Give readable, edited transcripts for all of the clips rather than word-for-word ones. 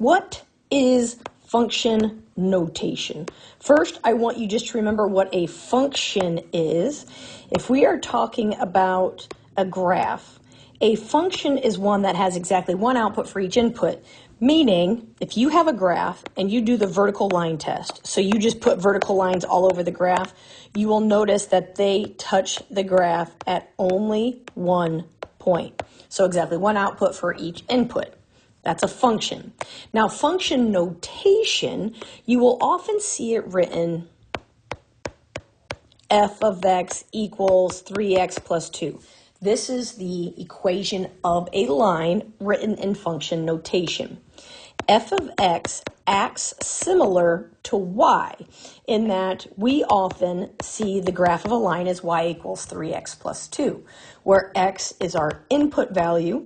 What is function notation? First, I want you just to remember what a function is. If we are talking about a graph, a function is one that has exactly one output for each input, meaning if you have a graph and you do the vertical line test, so you just put vertical lines all over the graph, you will notice that they touch the graph at only one point. So exactly one output for each input. That's a function. Now, function notation, you will often see it written f of x equals 3x plus 2. This is the equation of a line written in function notation. F of x acts similar to y in that we often see the graph of a line as y equals 3x plus 2, where x is our input value,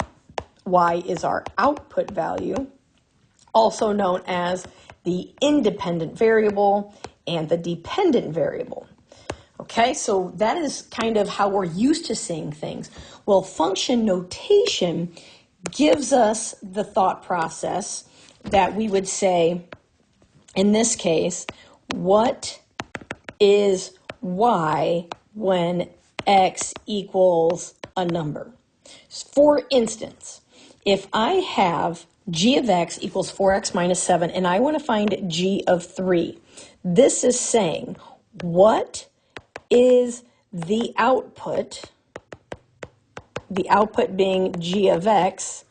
y is our output value, also known as the independent variable and the dependent variable. Okay, so that is kind of how we're used to seeing things. Well, function notation gives us the thought process that we would say, in this case, what is y when x equals a number? For instance, if I have g of x equals 4x minus 7 and I want to find g of 3, this is saying what is the output being g of x,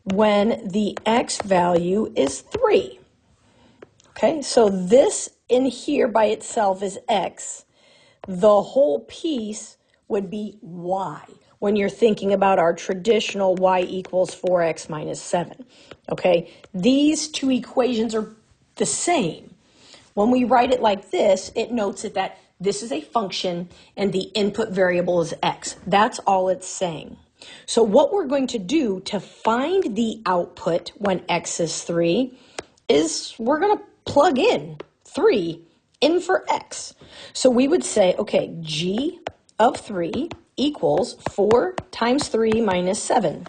when the x value is 3. Okay, so this in here by itself is x. The whole piece would be y when you're thinking about our traditional y equals 4x minus 7. Okay, these two equations are the same. When we write it like this, it notes it that this is a function and the input variable is x. That's all it's saying. So what we're going to do to find the output when x is 3 is we're going to plug in 3 in for x. So we would say, okay, g of 3 equals 4 times 3 minus 7.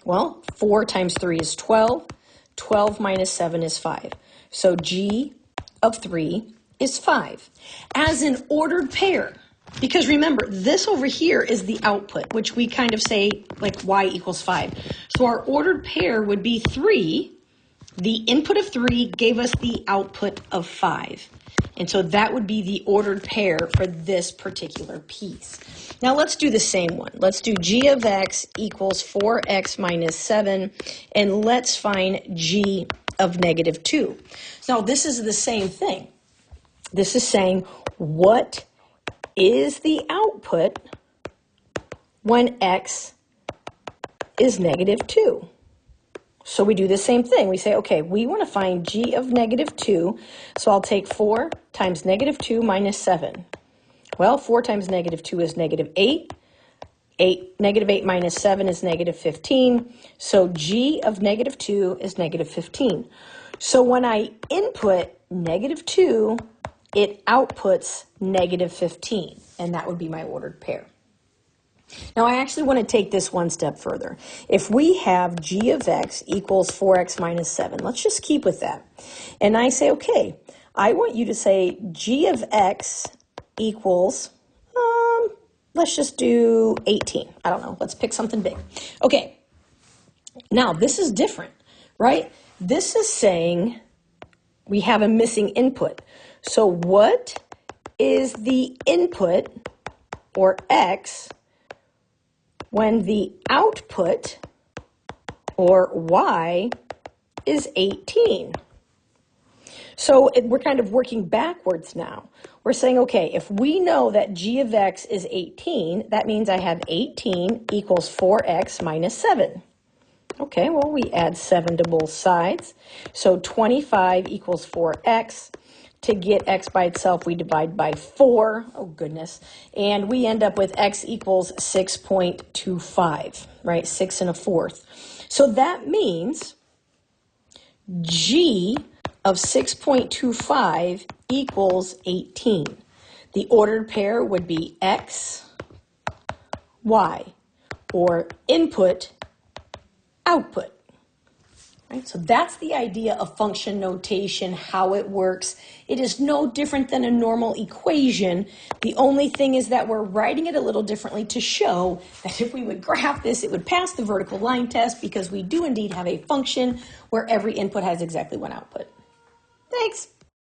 Well, 4 times 3 is 12. 12 minus 7 is 5. So g of 3 is 5 as an ordered pair. Because remember, this over here is the output, which we kind of say like y equals 5. So our ordered pair would be 3. The input of 3 gave us the output of 5. And so that would be the ordered pair for this particular piece. Now let's do the same one. Let's do g of x equals 4x minus 7, and let's find g of negative 2. Now this is the same thing. This is saying what is the output when x is negative 2. So we do the same thing. We say, okay, we want to find g of negative 2. So I'll take 4 times negative 2 minus 7. Well, 4 times negative 2 is negative 8. Negative 8 minus 7 is negative 15. So g of negative 2 is negative 15. So when I input negative 2, it outputs negative 15. And that would be my ordered pair. Now, I actually want to take this one step further. If we have g of x equals 4x minus 7, let's just keep with that. And I say, okay, I want you to say g of x equals, let's just do 18. I don't know. Let's pick something big. Okay. Now, this is different, right? This is saying we have a missing input. So what is the input, or x, when the output, or y, is 18? So we're kind of working backwards now. We're saying, okay, if we know that g of x is 18, that means I have 18 equals 4x minus 7. Okay, well, we add 7 to both sides. So 25 equals 4x. To get x by itself, we divide by 4. Oh, goodness. And we end up with x equals 6.25, right? 6 1/4. So that means g of 6.25 equals 18. The ordered pair would be x, y, or input, output. Right? So that's the idea of function notation, how it works. It is no different than a normal equation. The only thing is that we're writing it a little differently to show that if we would graph this, it would pass the vertical line test because we do indeed have a function where every input has exactly one output. Thanks.